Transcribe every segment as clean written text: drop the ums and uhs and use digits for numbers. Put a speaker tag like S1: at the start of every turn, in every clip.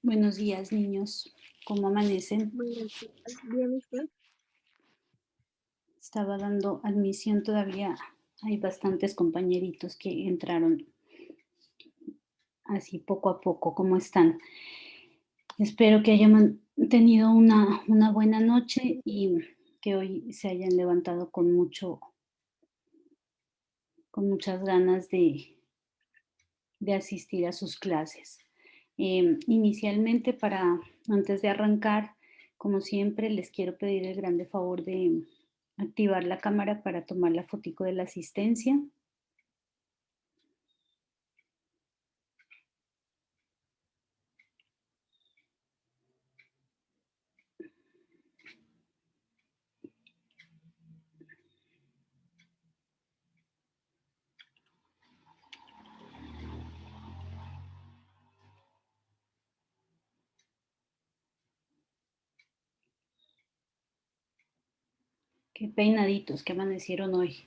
S1: Buenos días, niños. ¿Cómo amanecen?
S2: Buenos días, bien, ¿y usted?
S1: Estaba dando admisión todavía. Hay bastantes compañeritos que entraron así poco a poco. ¿Cómo están? Espero que hayan tenido una buena noche y que hoy se hayan levantado con muchas ganas de asistir a sus clases. Inicialmente, antes de arrancar, como siempre, les quiero pedir el grande favor de activar la cámara para tomar la fotico de la asistencia. Qué peinaditos que amanecieron hoy.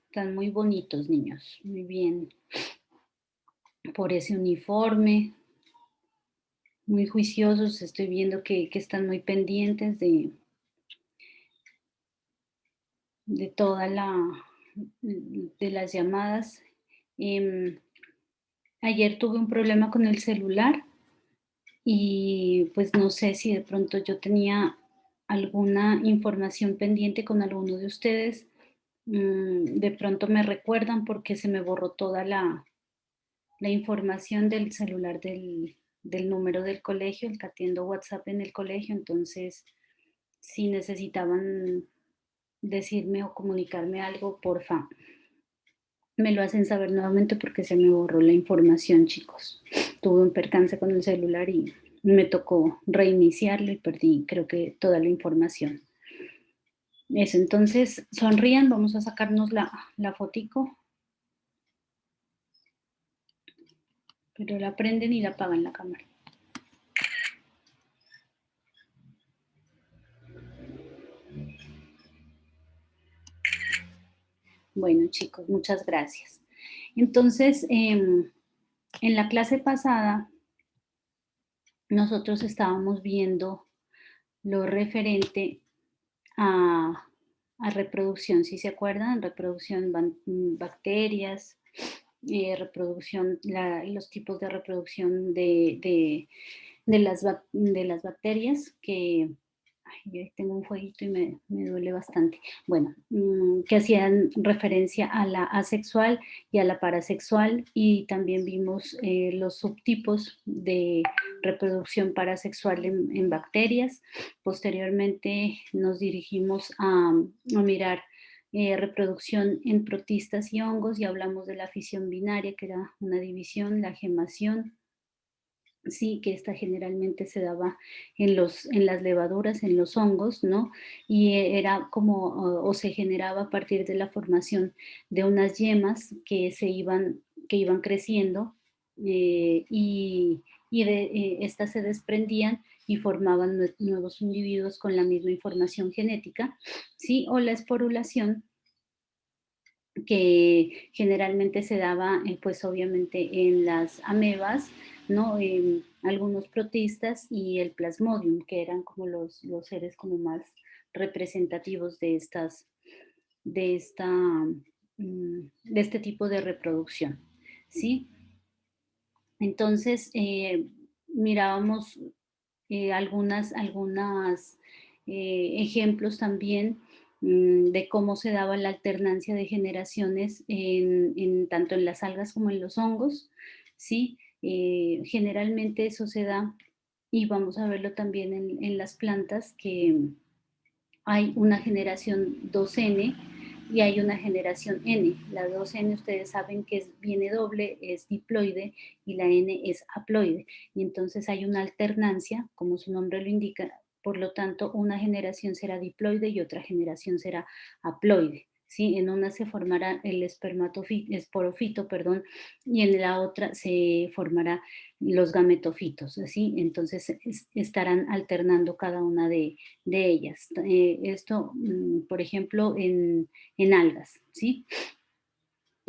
S1: Están muy bonitos, niños. Muy bien. Por ese uniforme, muy juiciosos. Estoy viendo que están muy pendientes de toda de las llamadas. Em, Ayer tuve un problema con el celular y pues no sé si de pronto yo tenía alguna información pendiente con alguno de ustedes. De pronto me recuerdan porque se me borró toda la información del celular del número del colegio, el que atiendo WhatsApp en el colegio. Entonces, si necesitaban decirme o comunicarme algo, porfa, me lo hacen saber nuevamente porque se me borró la información, chicos. Tuve un percance con el celular y me tocó reiniciarlo y perdí, creo que toda la información. Eso, entonces sonrían, vamos a sacarnos la fotico, pero la prenden y la apagan la cámara. Bueno, chicos, muchas gracias. Entonces, en la clase pasada, nosotros estábamos viendo lo referente a, a reproducción, ¿sí se acuerdan? Reproducción bacterias, reproducción, los tipos de reproducción de las bacterias que, ay, yo tengo un fueguito y me duele bastante. Bueno, que hacían referencia a la asexual y a la parasexual, y también vimos los subtipos de reproducción parasexual en bacterias. Posteriormente nos dirigimos a mirar reproducción en protistas y hongos y hablamos de la fisión binaria, que era una división, la gemación, sí, que esta generalmente se daba en las levaduras, en los hongos, ¿no? Y era como, o se generaba a partir de la formación de unas yemas que iban creciendo, y estas se desprendían y formaban nuevos individuos con la misma información genética, ¿sí? O la esporulación, que generalmente se daba, pues obviamente en las amebas, ¿no? Algunos protistas y el plasmodium, que eran como los seres como más representativos de esta, de este tipo de reproducción, ¿sí? Entonces, mirábamos algunas ejemplos también de cómo se daba la alternancia de generaciones tanto en las algas como en los hongos, ¿sí? Generalmente eso se da, y vamos a verlo también en las plantas, que hay una generación 2N y hay una generación N. La 2N ustedes saben que viene doble, es diploide, y la N es haploide. Y entonces hay una alternancia, como su nombre lo indica, por lo tanto una generación será diploide y otra generación será haploide. ¿Sí? En una se formará el esporofito, perdón, y en la otra se formará los gametofitos, ¿sí? Entonces estarán alternando cada una de ellas. Esto, por ejemplo, en algas, ¿sí?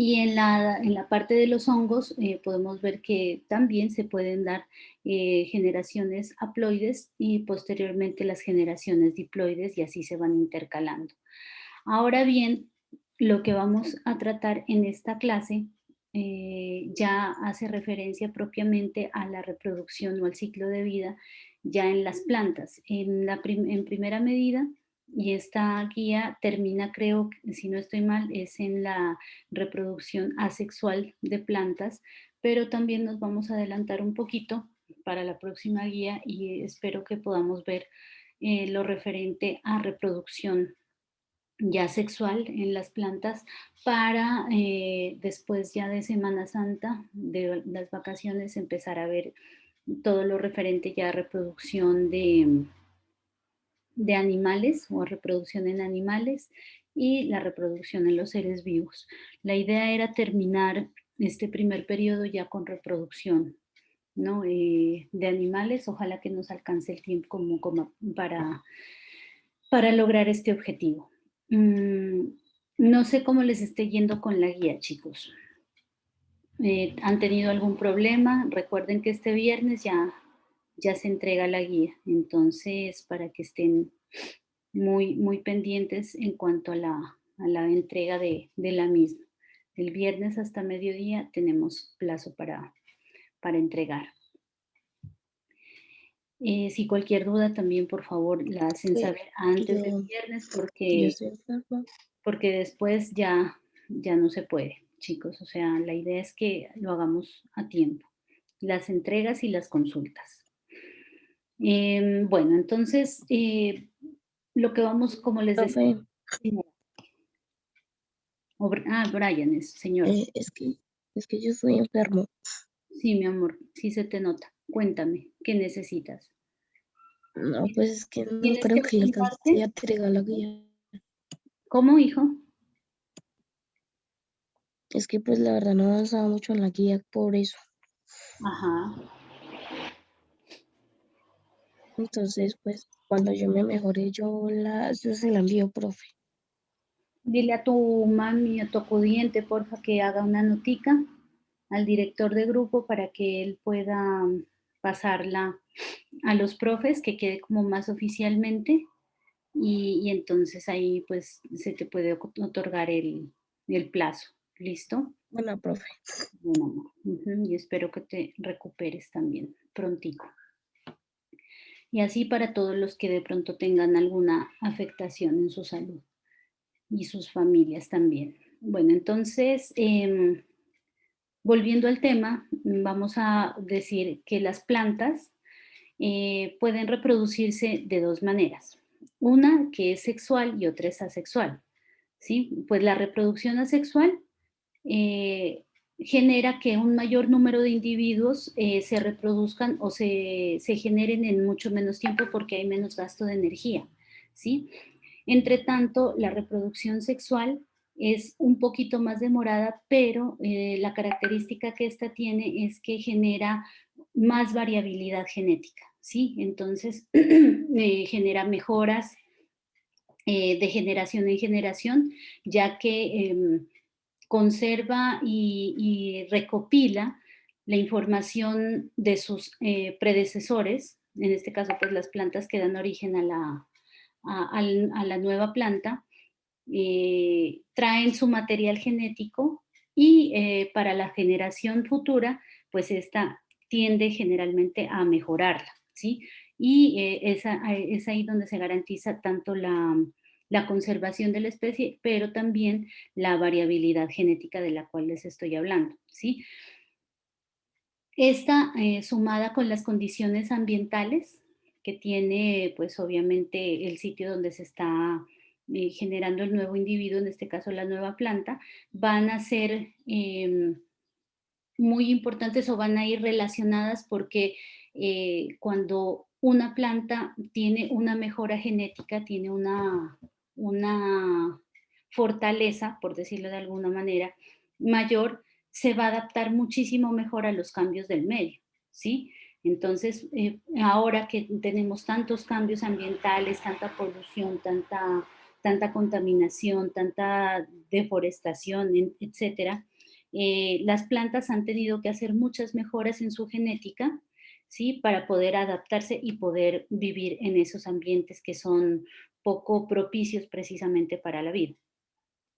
S1: Y en la parte de los hongos podemos ver que también se pueden dar generaciones haploides y posteriormente las generaciones diploides y así se van intercalando. Ahora bien, lo que vamos a tratar en esta clase ya hace referencia propiamente a la reproducción o al ciclo de vida ya en las plantas. En primera medida, y esta guía termina, creo, si no estoy mal, es en la reproducción asexual de plantas, pero también nos vamos a adelantar un poquito para la próxima guía y espero que podamos ver lo referente a reproducción ya sexual en las plantas para después ya de Semana Santa, de las vacaciones, empezar a ver todo lo referente ya a reproducción de animales o reproducción en animales y la reproducción en los seres vivos. La idea era terminar este primer periodo ya con reproducción, ¿no? De animales, ojalá que nos alcance el tiempo como para lograr este objetivo. No sé cómo les esté yendo con la guía, chicos. ¿Han tenido algún problema? Recuerden que este viernes ya se entrega la guía, entonces para que estén muy pendientes en cuanto a la entrega de la misma. El viernes hasta mediodía tenemos plazo para entregar. Si cualquier duda también, por favor, la hacen
S3: Que
S1: saber antes del
S3: yo,
S1: viernes
S3: yo estoy enferma.
S1: porque después ya no se puede, chicos. O sea, la idea es que lo hagamos a tiempo, las entregas y las consultas. Bueno, entonces, lo que vamos, como les decía,
S3: Profe,
S1: Brian es, señor.
S3: eh, es que, es que yo estoy enfermo.
S1: Sí, mi amor, sí se te nota. Cuéntame, ¿qué necesitas?
S3: No, pues es que no
S1: ¿Tienes que
S3: creo que le alcance a
S1: presentarte?
S3: entregar la guía.
S1: ¿Cómo, hijo?
S3: Es que pues la verdad no avanzaba mucho en la guía por eso.
S1: Ajá.
S3: Entonces, pues, cuando yo me mejore, yo se la envío, profe.
S1: Dile a tu mami, a tu acudiente, porfa, que haga una notica al director de grupo para que él pueda pasarla a los profes, que quede como más oficialmente y entonces ahí pues se te puede otorgar el plazo. ¿Listo?
S3: Bueno, profe.
S1: Bueno, amor. Y espero que te recuperes también prontico. Y así para todos los que de pronto tengan alguna afectación en su salud y sus familias también. Bueno, entonces, volviendo al tema, vamos a decir que las plantas pueden reproducirse de dos maneras. Una que es sexual y otra es asexual. ¿Sí? Pues la reproducción asexual genera que un mayor número de individuos se reproduzcan o se generen en mucho menos tiempo porque hay menos gasto de energía. ¿Sí? Entre tanto, la reproducción sexual es un poquito más demorada, pero la característica que esta tiene es que genera más variabilidad genética, ¿sí? Entonces, genera mejoras de generación en generación, ya que conserva y recopila la información de sus predecesores, en este caso, pues las plantas que dan origen a la nueva planta, traen su material genético y para la generación futura, pues esta tiende generalmente a mejorarla, ¿sí? Y es ahí donde se garantiza tanto la conservación de la especie, pero también la variabilidad genética de la cual les estoy hablando, ¿sí? Esta, sumada con las condiciones ambientales que tiene, pues obviamente, el sitio donde se está generando el nuevo individuo, en este caso la nueva planta, van a ser muy importantes o van a ir relacionadas porque cuando una planta tiene una mejora genética, tiene una fortaleza, por decirlo de alguna manera, mayor, se va a adaptar muchísimo mejor a los cambios del medio, ¿sí? Entonces, ahora que tenemos tantos cambios ambientales, tanta polución, tanta contaminación, tanta deforestación, etcétera, las plantas han tenido que hacer muchas mejoras en su genética, ¿sí? Para poder adaptarse y poder vivir en esos ambientes que son poco propicios precisamente para la vida.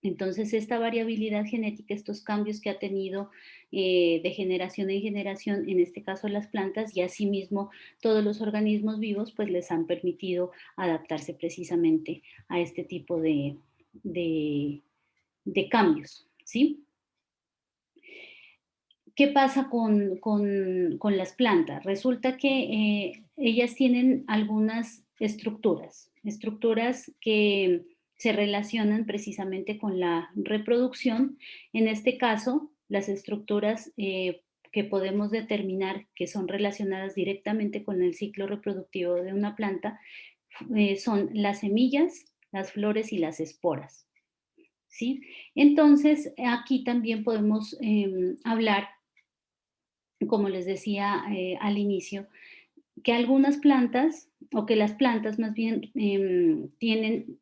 S1: Entonces, esta variabilidad genética, estos cambios que ha tenido de generación en generación, en este caso las plantas, y asimismo todos los organismos vivos, pues les han permitido adaptarse precisamente a este tipo de, de cambios, ¿sí? ¿Qué pasa con las plantas? Resulta que ellas tienen algunas estructuras que se relacionan precisamente con la reproducción. En este caso, las estructuras que podemos determinar que son relacionadas directamente con el ciclo reproductivo de una planta son las semillas, las flores y las esporas, ¿sí? Entonces, aquí también podemos hablar, como les decía al inicio, que algunas plantas, o que las plantas más bien tienen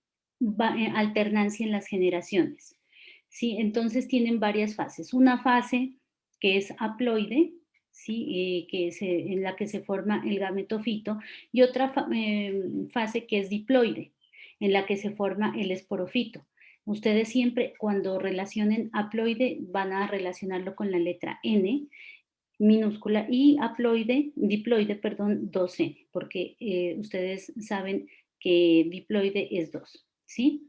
S1: alternancia en las generaciones, ¿sí? Entonces tienen varias fases. Una fase que es haploide, ¿sí? En la que se forma el gametofito, y otra fase que es diploide, en la que se forma el esporofito. Ustedes siempre cuando relacionen haploide van a relacionarlo con la letra N minúscula y diploide, perdón, 2N, porque ustedes saben que diploide es 2, ¿sí?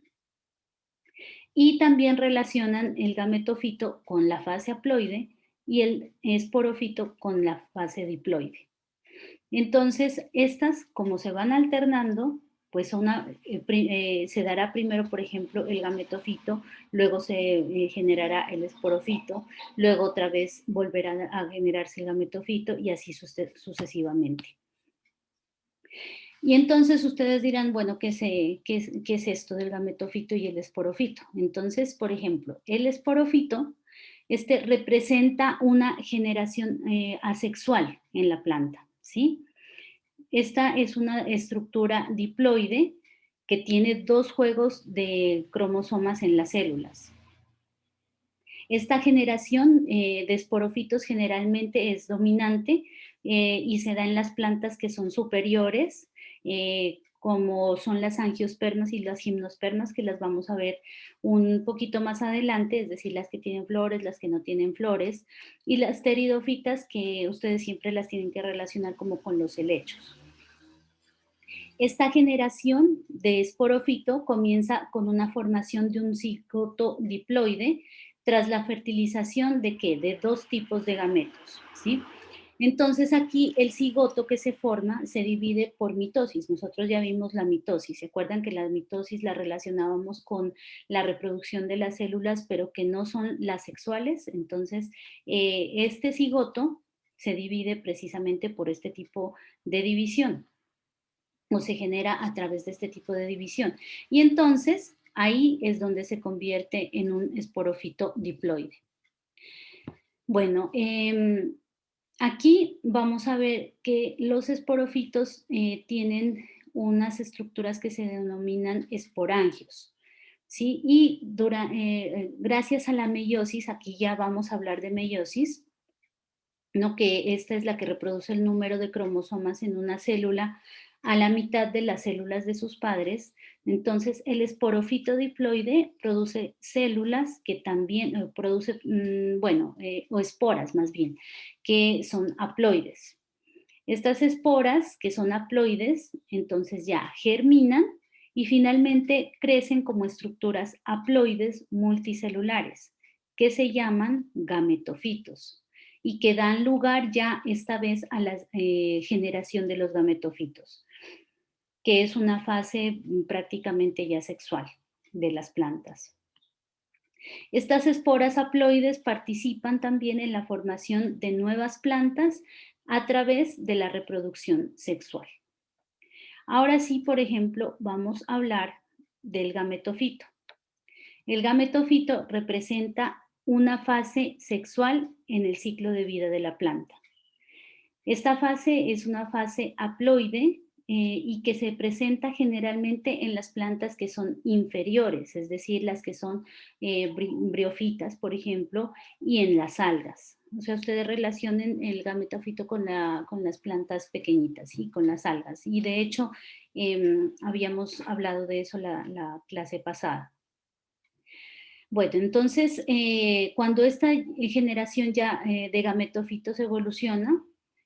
S1: Y también relacionan el gametofito con la fase haploide y el esporofito con la fase diploide. Entonces, estas, como se van alternando, pues se dará primero, por ejemplo, el gametofito, luego se generará el esporofito, luego otra vez volverá a generarse el gametofito y así sucesivamente. Y entonces ustedes dirán, bueno, ¿qué es esto del gametofito y el esporofito? Entonces, por ejemplo, el esporofito representa una generación asexual en la planta, ¿sí? Esta es una estructura diploide que tiene 2 juegos de cromosomas en las células. Esta generación de esporofitos generalmente es dominante y se da en las plantas que son superiores, como son las angiospermas y las gimnospermas, que las vamos a ver un poquito más adelante, es decir, las que tienen flores, las que no tienen flores, y las pteridofitas, que ustedes siempre las tienen que relacionar como con los helechos. Esta generación de esporofito comienza con una formación de un cigoto diploide tras la fertilización de ¿qué? De 2 tipos de gametos, ¿sí? Entonces aquí el cigoto que se forma se divide por mitosis. Nosotros ya vimos la mitosis. ¿Se acuerdan que la mitosis la relacionábamos con la reproducción de las células, pero que no son las sexuales? Entonces, este cigoto se divide precisamente por este tipo de división, o se genera a través de este tipo de división. Y entonces ahí es donde se convierte en un esporofito diploide. Bueno, aquí vamos a ver que los esporofitos tienen unas estructuras que se denominan esporangios, ¿sí? Y gracias a la meiosis, aquí ya vamos a hablar de meiosis, ¿no? Que esta es la que reproduce el número de cromosomas en una célula a la mitad de las células de sus padres. Entonces, el esporofito diploide produce células que también produce, o esporas más bien, que son haploides. Estas esporas, que son haploides, entonces ya germinan y finalmente crecen como estructuras haploides multicelulares, que se llaman gametofitos y que dan lugar ya esta vez a la generación de los gametofitos, que es una fase prácticamente ya sexual de las plantas. Estas esporas haploides participan también en la formación de nuevas plantas a través de la reproducción sexual. Ahora sí, por ejemplo, vamos a hablar del gametofito. El gametofito representa una fase sexual en el ciclo de vida de la planta. Esta fase es una fase haploide y que se presenta generalmente en las plantas que son inferiores, es decir, las que son briófitas, por ejemplo, y en las algas. O sea, ustedes relacionen el gametofito con las plantas pequeñitas, ¿sí? Con las algas. Y de hecho, habíamos hablado de eso la clase pasada. Bueno, entonces, cuando esta generación ya de gametofitos evoluciona,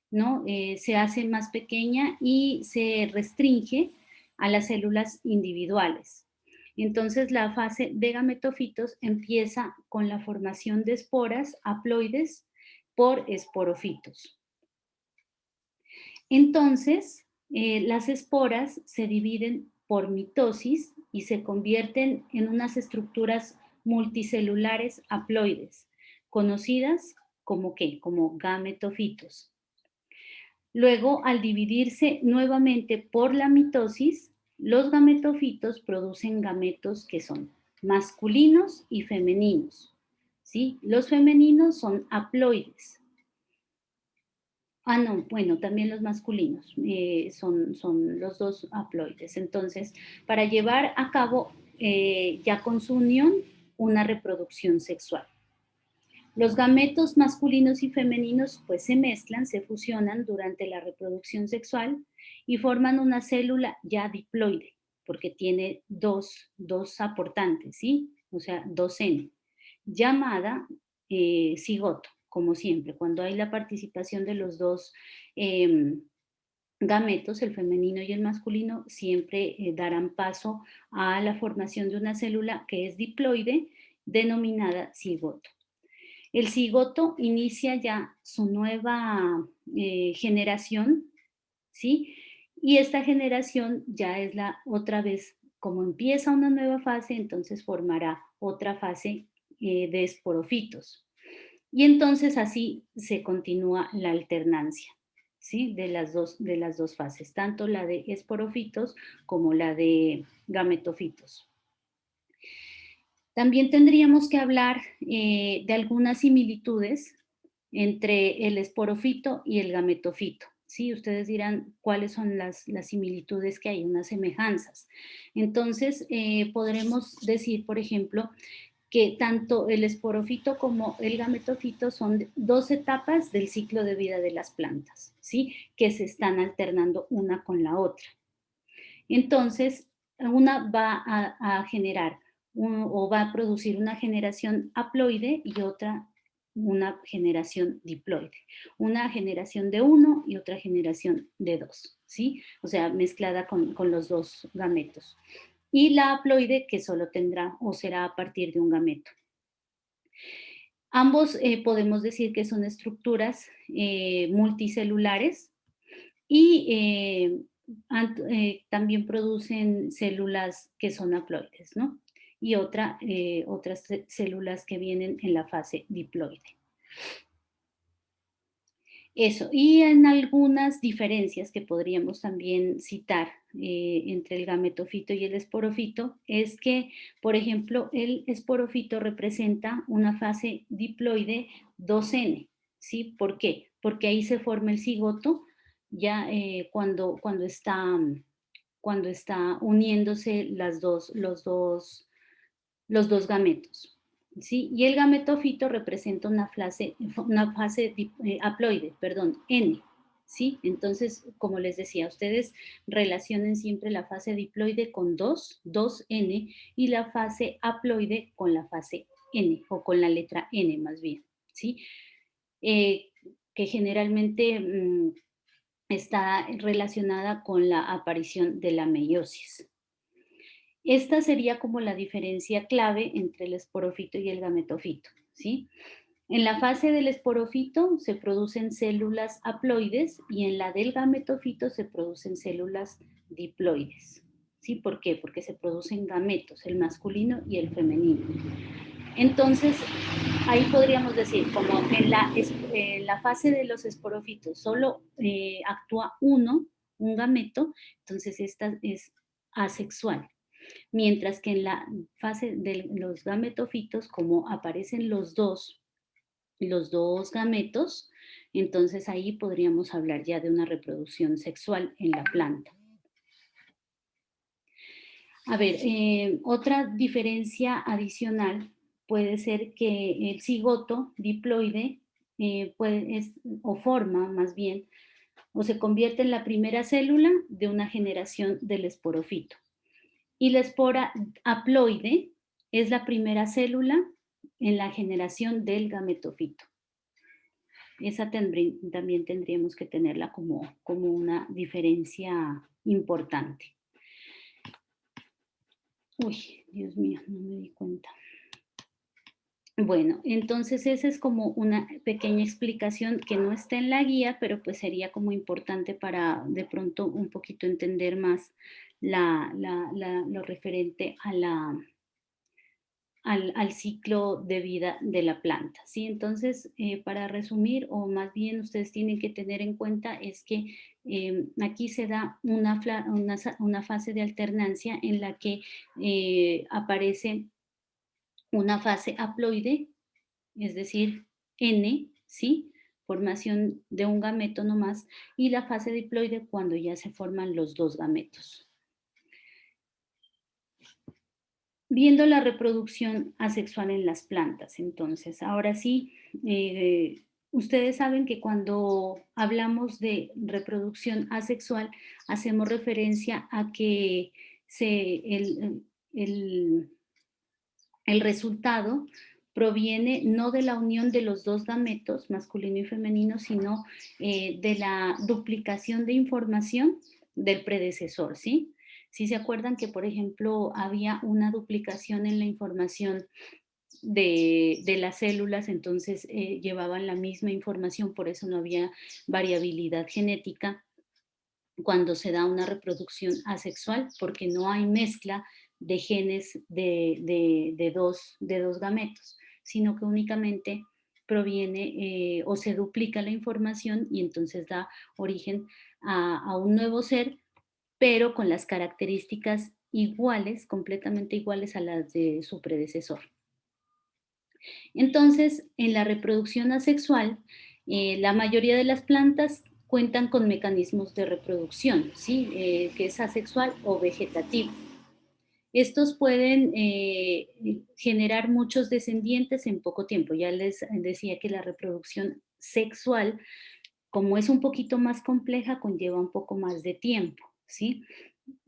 S1: ¿no? Se hace más pequeña y se restringe a las células individuales. Entonces, la fase de gametofitos empieza con la formación de esporas haploides por esporofitos. Entonces, las esporas se dividen por mitosis y se convierten en unas estructuras multicelulares haploides, conocidas como ¿qué? Como gametofitos. Luego, al dividirse nuevamente por la mitosis, los gametofitos producen gametos que son masculinos y femeninos, ¿sí? Los femeninos son haploides. Ah, no, bueno, también los masculinos son los dos haploides. Entonces, para llevar a cabo ya con su unión una reproducción sexual. Los gametos masculinos y femeninos pues se mezclan, se fusionan durante la reproducción sexual y forman una célula ya diploide, porque tiene dos aportantes, ¿sí? O sea, 2N, llamada cigoto, como siempre. Cuando hay la participación de los dos gametos, el femenino y el masculino, siempre darán paso a la formación de una célula que es diploide, denominada cigoto. El cigoto inicia ya su nueva generación, ¿sí? Y esta generación ya es la otra vez, como empieza una nueva fase, entonces formará otra fase de esporofitos. Y entonces así se continúa la alternancia, ¿sí? De las dos fases, tanto la de esporofitos como la de gametofitos. También tendríamos que hablar de algunas similitudes entre el esporofito y el gametofito. ¿Sí? Ustedes dirán cuáles son las similitudes que hay, unas semejanzas. Entonces, podremos decir, por ejemplo, que tanto el esporofito como el gametofito son dos etapas del ciclo de vida de las plantas, ¿sí? Que se están alternando una con la otra. Entonces, una va a generar o va a producir una generación haploide y otra una generación diploide. Una generación de uno y otra generación de dos, ¿sí? O sea, mezclada con los dos gametos. Y la haploide que solo tendrá o será a partir de un gameto. Ambos podemos decir que son estructuras multicelulares y también producen células que son haploides, ¿no? Y otras células que vienen en la fase diploide. Eso, y en algunas diferencias que podríamos también citar entre el gametofito y el esporofito, es que, por ejemplo, el esporofito representa una fase diploide 2N, ¿sí? ¿Por qué? Porque ahí se forma el cigoto ya cuando está uniéndose los dos gametos. ¿Sí? Y el gametofito representa una fase haploide, perdón, N. ¿Sí? Entonces, como les decía, ustedes relacionen siempre la fase diploide con 2N, y la fase haploide con la fase N, o con la letra N más bien, ¿sí? Que generalmente está relacionada con la aparición de la meiosis. Esta sería como la diferencia clave entre el esporofito y el gametofito, ¿sí? En la fase del esporofito se producen células haploides y en la del gametofito se producen células diploides. ¿Sí? ¿Por qué? Porque se producen gametos, el masculino y el femenino. Entonces, ahí podríamos decir, como en la fase de los esporofitos solo actúa un gameto, entonces esta es asexual. Mientras que en la fase de los gametofitos, como aparecen los dos gametos, entonces ahí podríamos hablar ya de una reproducción sexual en la planta. A ver, otra diferencia adicional puede ser que el cigoto diploide o forma más bien, o se convierte en la primera célula de una generación del esporofito. Y la espora haploide es la primera célula en la generación del gametofito. Esa también tendríamos que tenerla como una diferencia importante. Uy, Dios mío, no me di cuenta. Bueno, entonces esa es como una pequeña explicación que no está en la guía, pero pues sería como importante para de pronto un poquito entender más lo referente al ciclo de vida de la planta, ¿sí? Entonces, para resumir, o más bien ustedes tienen que tener en cuenta es que aquí se da una fase de alternancia en la que aparece una fase haploide, es decir, N, ¿sí? Formación de un gameto nomás, y la fase diploide cuando ya se forman los dos gametos. Viendo la reproducción asexual en las plantas, entonces, ahora sí, ustedes saben que cuando hablamos de reproducción asexual, hacemos referencia a que el resultado proviene no de la unión de los dos gametos, masculino y femenino, sino de la duplicación de información del predecesor, ¿sí? Si se acuerdan que, por ejemplo, había una duplicación en la información de las células, entonces llevaban la misma información, por eso no había variabilidad genética cuando se da una reproducción asexual, porque no hay mezcla de genes de dos gametos, sino que únicamente proviene o se duplica la información y entonces da origen a un nuevo ser, pero con las características iguales, completamente iguales a las de su predecesor. Entonces, en la reproducción asexual, la mayoría de las plantas cuentan con mecanismos de reproducción, ¿sí? Que es asexual o vegetativo. Estos pueden generar muchos descendientes en poco tiempo. Ya les decía que la reproducción sexual, como es un poquito más compleja, conlleva un poco más de tiempo, ¿sí?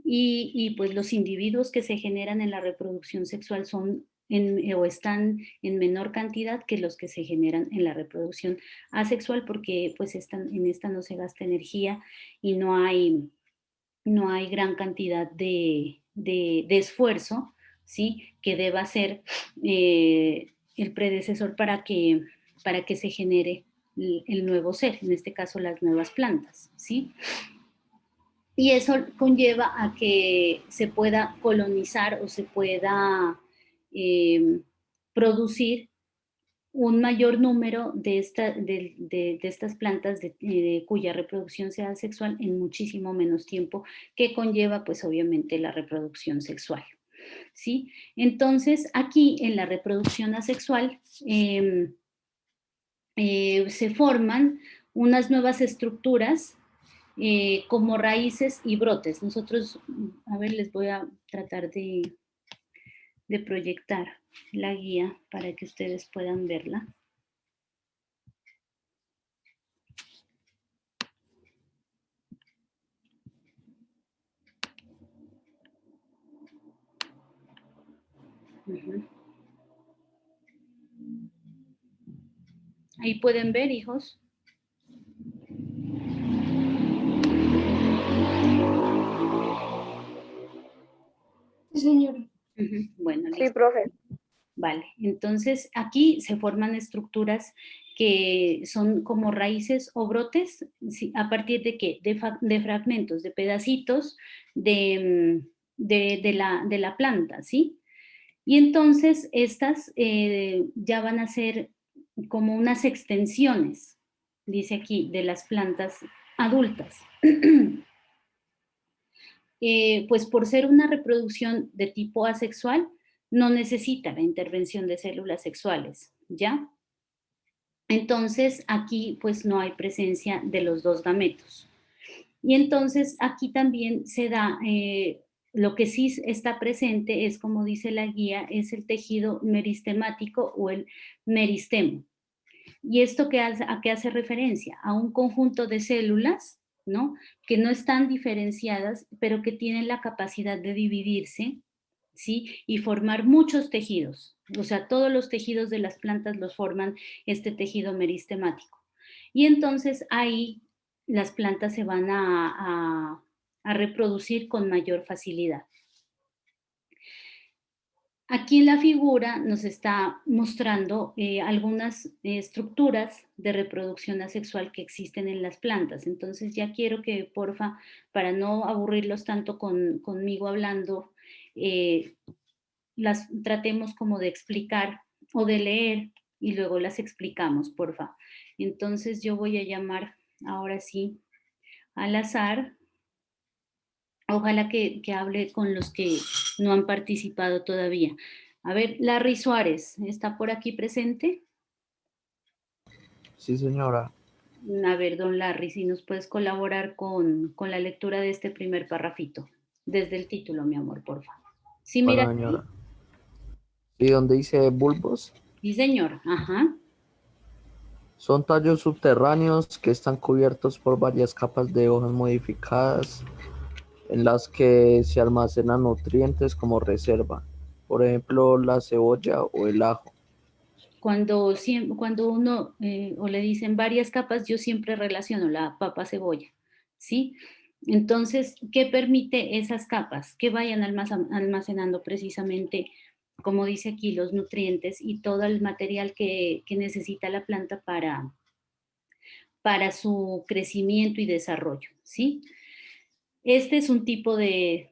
S1: Y pues los individuos que se generan en la reproducción sexual son o están en menor cantidad que los que se generan en la reproducción asexual, porque pues en esta no se gasta energía y no hay gran cantidad de esfuerzo, ¿sí? Que deba hacer el predecesor para que se genere el nuevo ser, en este caso las nuevas plantas, ¿sí? Y eso conlleva a que se pueda colonizar o se pueda producir un mayor número de estas plantas cuya reproducción sea sexual en muchísimo menos tiempo, que conlleva pues obviamente la reproducción sexual, ¿sí? Entonces aquí en la reproducción asexual se forman unas nuevas estructuras como raíces y brotes. Nosotros, a ver, les voy a tratar de proyectar la guía para que ustedes puedan verla. Ahí pueden ver, hijos.
S2: Sí, señora.
S1: Bueno,
S2: Sí,
S1: listo.
S2: profe.
S1: Vale, entonces aquí se forman estructuras que son como raíces o brotes, ¿sí? ¿A partir de qué? De fragmentos, de pedacitos de la planta, ¿sí? Y entonces estas ya van a ser como unas extensiones, dice aquí, de las plantas adultas. Pues por ser una reproducción de tipo asexual, no necesita la intervención de células sexuales, ¿ya? Entonces aquí pues no hay presencia de los dos gametos. Y entonces aquí también se da Lo que sí está presente es, como dice la guía, es el tejido meristemático o el meristemo. ¿Y esto a qué hace referencia? A un conjunto de células, ¿no? Que no están diferenciadas, pero que tienen la capacidad de dividirse, ¿sí? Y formar muchos tejidos. O sea, todos los tejidos de las plantas los forman este tejido meristemático. Y entonces ahí las plantas se van a reproducir con mayor facilidad. Aquí en la figura nos está mostrando algunas estructuras de reproducción asexual que existen en las plantas. Entonces ya quiero que, porfa, para no aburrirlos tanto conmigo hablando, las tratemos como de explicar o de leer y luego las explicamos, porfa. Entonces yo voy a llamar ahora sí al azar. Ojalá que hable con los que no han participado todavía. A ver, Larry Suárez, ¿está por aquí presente?
S4: Sí, señora.
S1: A ver, don Larry, si nos puedes colaborar con la lectura de este primer parrafito, desde el título, mi amor, por favor. ¿Sí, mira?
S4: Bueno, señora. ¿Y dónde dice bulbos?
S1: Sí, señor, ajá.
S4: Son tallos subterráneos que están cubiertos por varias capas de hojas modificadas en las que se almacenan nutrientes como reserva, por ejemplo, la cebolla o el ajo.
S1: Cuando uno, o le dicen varias capas, yo siempre relaciono la papa cebolla, ¿sí? Entonces, ¿qué permite esas capas? Que vayan almacenando precisamente, como dice aquí, los nutrientes y todo el material que necesita la planta para su crecimiento y desarrollo, ¿sí? Este es un tipo de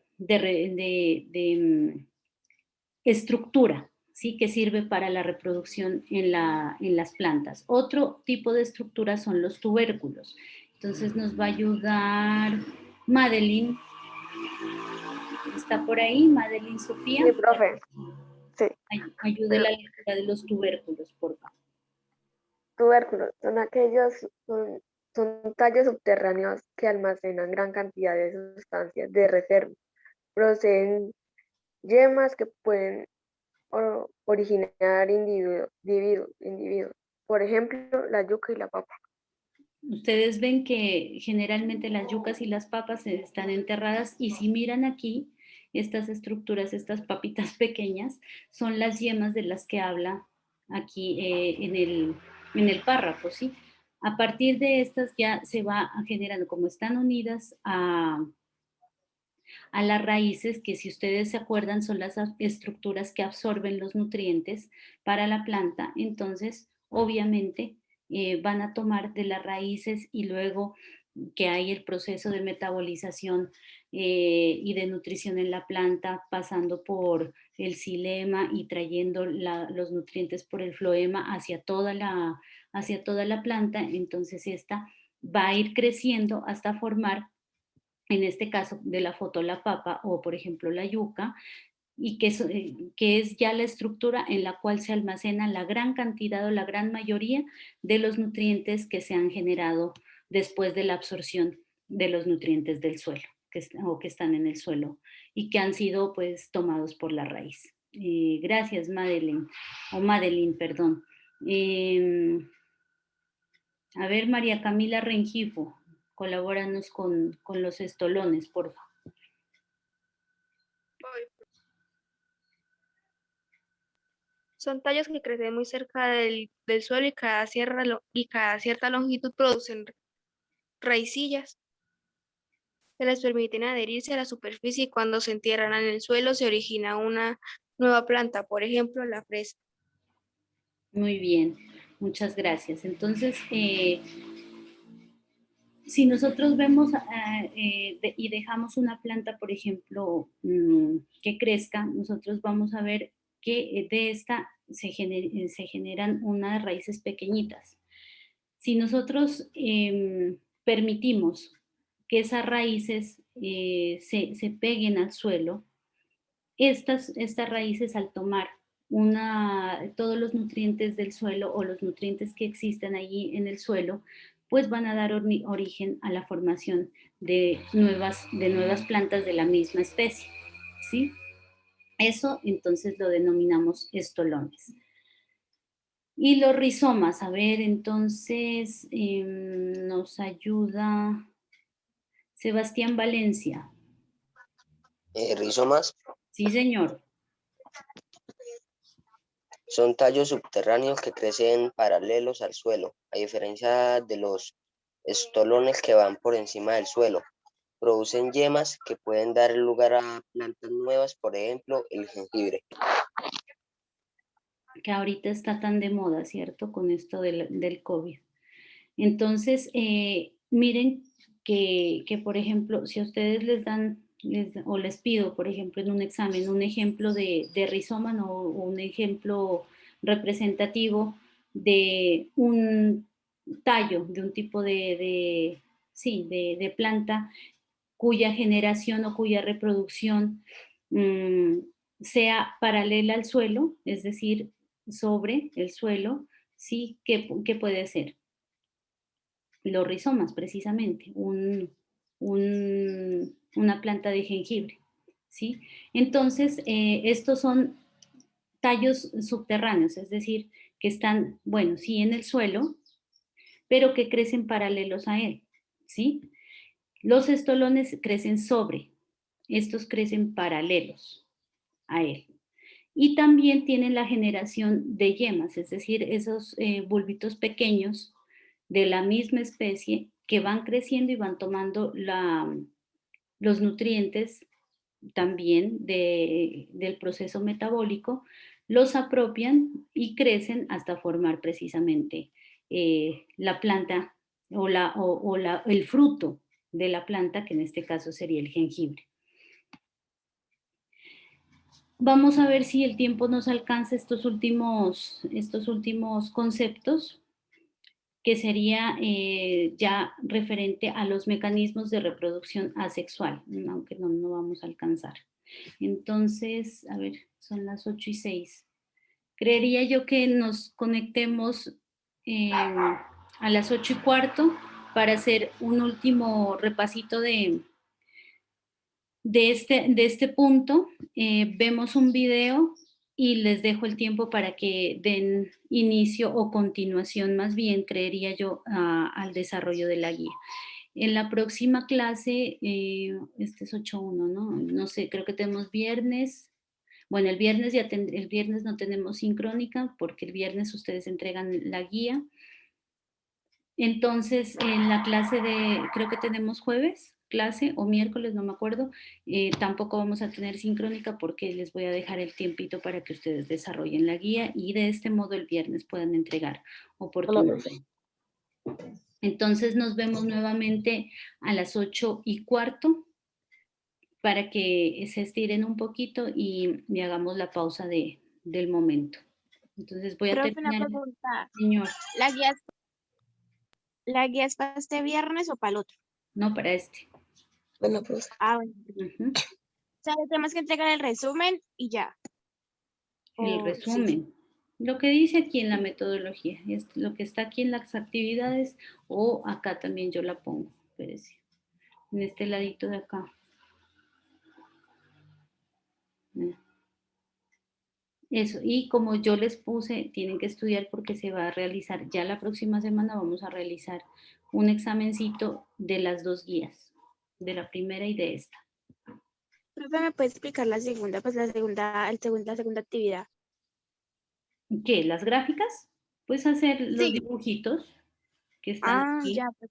S1: estructura, ¿sí? Que sirve para la reproducción en las plantas. Otro tipo de estructura son los tubérculos. Entonces nos va a ayudar Madeline. ¿Está por ahí, Madeline Sofía?
S2: Sí, profe. Sí.
S1: Ayude
S2: Bueno,
S1: la lectura de los tubérculos, por favor.
S2: tubérculos son son tallos subterráneos que almacenan gran cantidad de sustancias de reserva. Proceden yemas que pueden originar individuos. Por ejemplo, la yuca y la papa.
S1: Ustedes ven que generalmente las yucas y las papas están enterradas y si miran aquí, estas estructuras, estas papitas pequeñas, son las yemas de las que habla aquí en el párrafo, ¿sí? A partir de estas ya se va generando, como están unidas a las raíces, que si ustedes se acuerdan son las estructuras que absorben los nutrientes para la planta, entonces obviamente van a tomar de las raíces y luego que hay el proceso de metabolización y de nutrición en la planta, pasando por el xilema y trayendo los nutrientes por el floema hacia toda la planta, entonces esta va a ir creciendo hasta formar en este caso de la foto la papa o por ejemplo la yuca, y que es ya la estructura en la cual se almacena la gran cantidad o la gran mayoría de los nutrientes que se han generado después de la absorción de los nutrientes del suelo o que están en el suelo y que han sido pues tomados por la raíz. Gracias Madeline, perdón. A ver, María Camila Rengifo, colabóranos con los estolones, por favor.
S5: Son tallos que crecen muy cerca del suelo y cada cierta longitud producen raicillas que les permiten adherirse a la superficie y cuando se entierran en el suelo se origina una nueva planta, por ejemplo, la fresa.
S1: Muy bien, muchas gracias. Entonces, si nosotros vemos y dejamos una planta, por ejemplo, que crezca, nosotros vamos a ver que de esta se generan unas raíces pequeñitas. Si nosotros permitimos que esas raíces se peguen al suelo, estas raíces al tomar todos los nutrientes del suelo o los nutrientes que existen allí en el suelo, pues van a dar origen a la formación de nuevas plantas de la misma especie, ¿sí? Eso entonces lo denominamos estolones. Y los rizomas, a ver, entonces nos ayuda Sebastián Valencia.
S6: Rizomas
S1: Sí, señor.
S6: son tallos subterráneos que crecen paralelos al suelo, a diferencia de los estolones que van por encima del suelo. Producen yemas que pueden dar lugar a plantas nuevas, por ejemplo, el jengibre.
S1: Que ahorita está tan de moda, ¿cierto? Con esto del COVID. Entonces, miren que, por ejemplo, si a ustedes les dan, o les pido, por ejemplo, en un examen, un ejemplo de rizoma o un ejemplo representativo de un tallo, de un tipo de planta cuya generación o cuya reproducción sea paralela al suelo, es decir, sobre el suelo, ¿sí? ¿Qué puede ser? Los rizomas, precisamente, una planta de jengibre, ¿sí? Entonces, estos son tallos subterráneos, es decir, que están, bueno, sí en el suelo, pero que crecen paralelos a él, ¿sí? Los estolones crecen sobre, estos crecen paralelos a él. Y también tienen la generación de yemas, es decir, esos bulbitos pequeños de la misma especie que van creciendo y van tomando los nutrientes también del proceso metabólico, los apropian y crecen hasta formar precisamente la planta el fruto de la planta, que en este caso sería el jengibre. Vamos a ver si el tiempo nos alcanza estos últimos conceptos, que sería ya referente a los mecanismos de reproducción asexual, aunque no vamos a alcanzar. Entonces, a ver, son las 8:06. Creería yo que nos conectemos a las 8:15 para hacer un último repasito de este punto. Vemos un video y les dejo el tiempo para que den inicio o continuación, más bien, creería yo, al desarrollo de la guía. En la próxima clase, este es 8:1, ¿no? No sé, creo que tenemos viernes. Bueno, el viernes no tenemos sincrónica porque el viernes ustedes entregan la guía. Entonces, en la clase creo que tenemos jueves, clase o miércoles, no me acuerdo, tampoco vamos a tener sincrónica porque les voy a dejar el tiempito para que ustedes desarrollen la guía y de este modo el viernes puedan entregar oportunamente. Entonces nos vemos nuevamente a las 8:15 para que se estiren un poquito y hagamos la pausa del momento. Entonces voy a
S7: Profe, una
S1: terminar.
S7: pregunta.
S1: Señor,
S7: ¿La guía es para este viernes o para el otro?
S1: no para este.
S3: Bueno, pues,
S7: Bueno.
S1: Ujú.
S7: O sea, tenemos que entregar el resumen y ya.
S1: El
S7: Sí.
S1: resumen. Lo que dice aquí en la metodología, es lo que está aquí en las actividades, o acá también yo la pongo, espérese, en este ladito de acá. Eso, y como yo les puse, tienen que estudiar porque se va a realizar, ya la próxima semana vamos a realizar un examencito de las dos guías, de la primera y de esta.
S7: Profe, ¿me puede explicar la segunda, la segunda actividad?
S1: ¿Qué? ¿Las gráficas? Pues hacer los
S7: Sí.
S1: dibujitos que están aquí.
S7: Ya, pues,